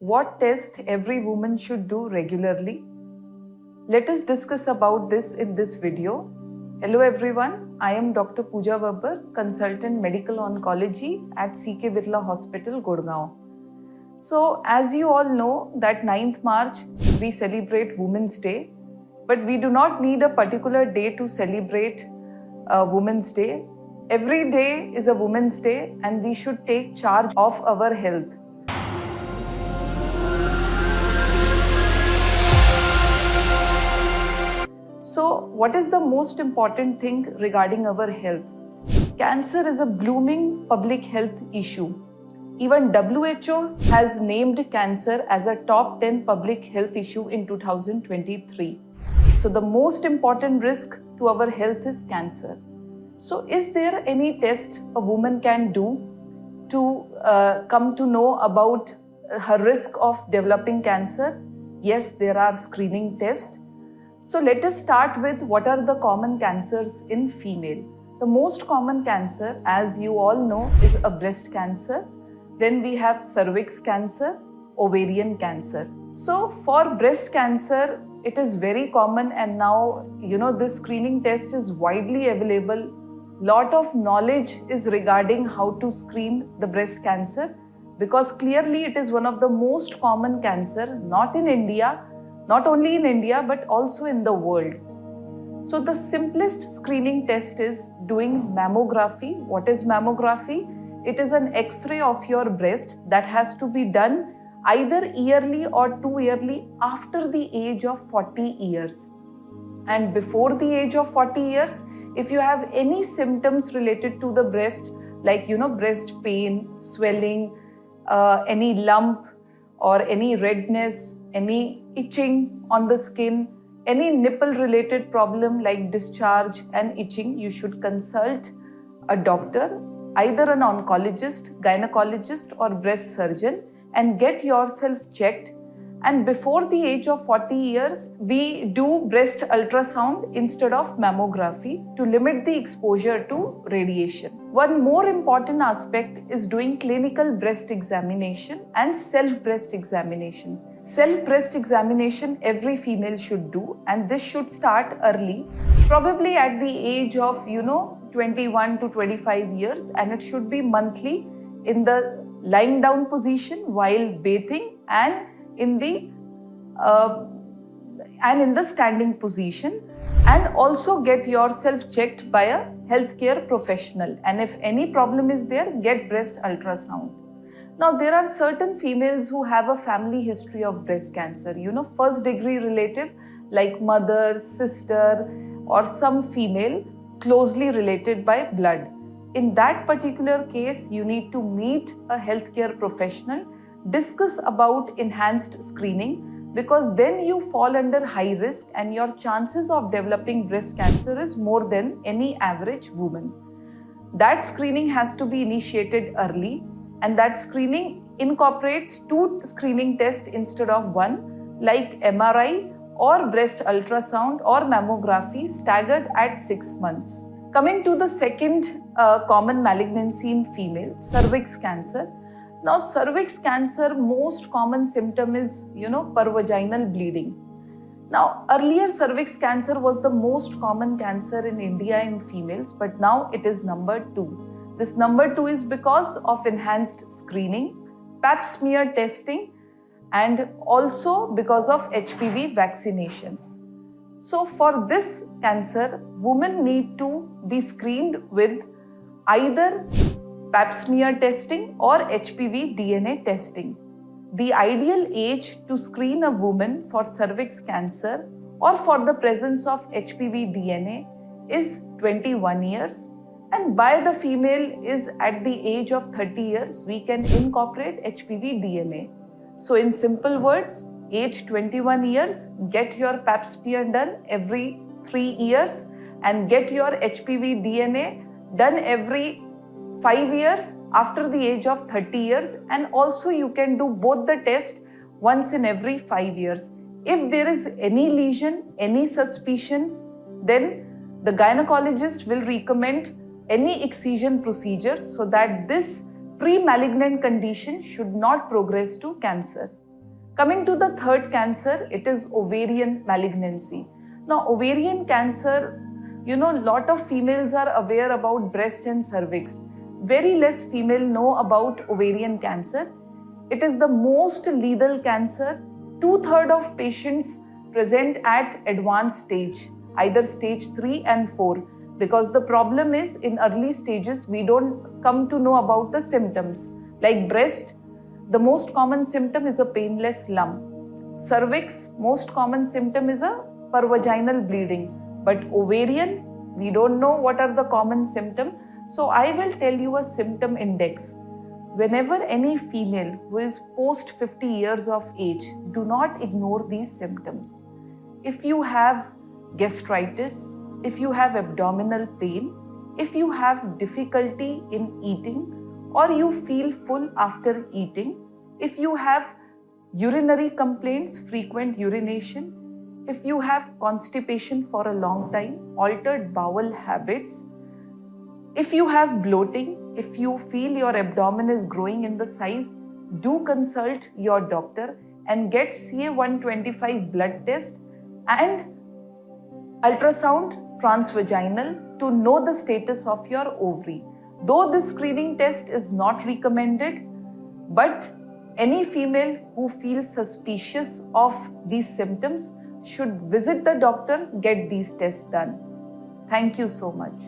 What test every woman should do regularly? Let us discuss about this in this video. Hello everyone, I am Dr. Pooja Babbar, Consultant Medical Oncology at CK Birla Hospital, Gurgaon. So as you all know that 9th March we celebrate Women's Day, but we do not need a particular day to celebrate Women's Day. Every day is a Women's Day and we should take charge of our health. So what is the most important thing regarding our health? Cancer is a blooming public health issue. Even WHO has named cancer as a top 10 public health issue in 2023. So the most important risk to our health is cancer. So is there any test a woman can do to come to know about her risk of developing cancer? Yes, there are screening tests. So let us start with what are the common cancers in female. The most common cancer, as you all know, is a breast cancer. Then we have cervix cancer, ovarian cancer. So for breast cancer, it is very common, and now this screening test is widely available. Lot of knowledge is regarding how to screen the breast cancer, because clearly it is one of the most common cancer, not only in India, but also in the world. So the simplest screening test is doing mammography. What is mammography? It is an X-ray of your breast that has to be done either yearly or 2 yearly after the age of 40 years. And before the age of 40 years, if you have any symptoms related to the breast, like breast pain, swelling, any lump or any redness, any itching on the skin, any nipple related problem like discharge and itching, you should consult a doctor, either an oncologist, gynecologist or breast surgeon, and get yourself checked. And before the age of 40 years, we do breast ultrasound instead of mammography to limit the exposure to radiation. One more important aspect is doing clinical breast examination and self-breast examination. Self-breast examination every female should do, and this should start early, probably at the age of 21 to 25 years, and it should be monthly in the lying down position while bathing and in the standing position, and also get yourself checked by a healthcare professional, and if any problem is there, get breast ultrasound. Now there are certain females who have a family history of breast cancer, first degree relative like mother, sister or some female closely related by blood. In that particular case, you need to meet a healthcare professional, discuss about enhanced screening, because then you fall under high risk and your chances of developing breast cancer is more than any average woman. That screening has to be initiated early, and that screening incorporates 2 screening tests instead of 1, like MRI or breast ultrasound or mammography staggered at 6 months. Coming to the second common malignancy in female, cervix cancer. Now cervix cancer, most common symptom is pervaginal bleeding. Now earlier cervix cancer was the most common cancer in India in females, but now it is number 2. This number 2 is because of enhanced screening, pap smear testing, and also because of HPV vaccination. So for this cancer, women need to be screened with either pap smear testing or HPV DNA testing. The ideal age to screen a woman for cervix cancer or for the presence of HPV DNA is 21 years, and by the female is at the age of 30 years, we can incorporate HPV DNA. So in simple words, age 21 years, get your pap smear done every 3 years, and get your HPV DNA done every 5 years after the age of 30 years, and also you can do both the tests once in every 5 years. If there is any lesion, any suspicion, then the gynecologist will recommend any excision procedure so that this pre-malignant condition should not progress to cancer. Coming to the third cancer, it is ovarian malignancy. Now, ovarian cancer, lot of females are aware about breast and cervix. Very less female know about ovarian cancer. It is the most lethal cancer. 2/3 of patients present at advanced stage, either stage 3 and 4. Because the problem is, in early stages, we don't come to know about the symptoms. Like breast, the most common symptom is a painless lump. Cervix, most common symptom is a pervaginal bleeding. But ovarian, we don't know what are the common symptoms. So I will tell you a symptom index. Whenever any female who is post 50 years of age, do not ignore these symptoms. If you have gastritis, if you have abdominal pain, if you have difficulty in eating, or you feel full after eating, if you have urinary complaints, frequent urination, if you have constipation for a long time, altered bowel habits, if you have bloating, if you feel your abdomen is growing in the size, do consult your doctor and get CA-125 blood test and ultrasound transvaginal to know the status of your ovary. Though this screening test is not recommended, but any female who feels suspicious of these symptoms should visit the doctor, get these tests done. Thank you so much.